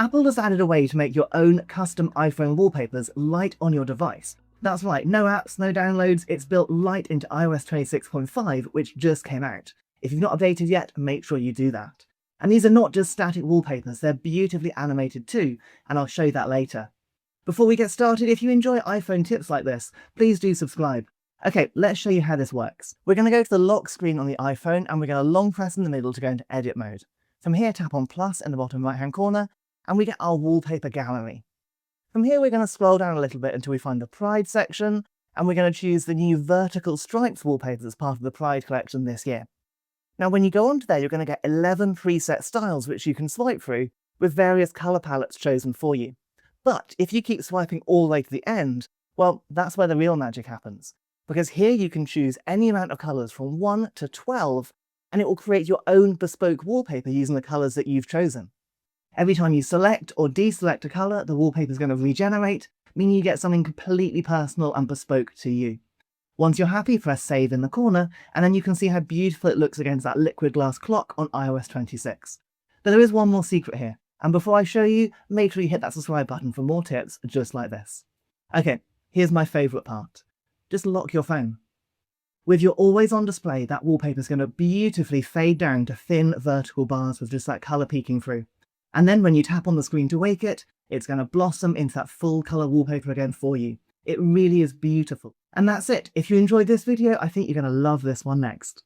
Apple has added a way to make your own custom iPhone wallpapers light on your device. That's right, no apps, no downloads, it's built light into iOS 26.5, which just came out. If you've not updated yet, make sure you do that. And these are not just static wallpapers, they're beautifully animated too, and I'll show you that later. Before we get started, if you enjoy iPhone tips like this, please do subscribe. Okay, let's show you how this works. We're going to go to the lock screen on the iPhone and we're going to long press in the middle to go into edit mode. From here, tap on plus in the bottom right hand corner and we get our wallpaper gallery. From here, we're going to scroll down a little bit until we find the Pride section and we're going to choose the new vertical stripes wallpaper that's part of the Pride collection this year. Now, when you go onto there, you're going to get 11 preset styles which you can swipe through with various colour palettes chosen for you. But if you keep swiping all the way to the end, well, that's where the real magic happens. Because here you can choose any amount of colours from 1 to 12, and it will create your own bespoke wallpaper using the colours that you've chosen. Every time you select or deselect a colour, the wallpaper is going to regenerate, meaning you get something completely personal and bespoke to you. Once you're happy, press save in the corner, and then you can see how beautiful it looks against that liquid glass clock on iOS 26. But there is one more secret here, and before I show you, make sure you hit that subscribe button for more tips just like this. Okay, here's my favourite part. Just lock your phone. With your always on display, that wallpaper is going to beautifully fade down to thin vertical bars with just that colour peeking through. And then when you tap on the screen to wake it, it's going to blossom into that full colour wallpaper again for you. It really is beautiful. And that's it. If you enjoyed this video, I think you're going to love this one next.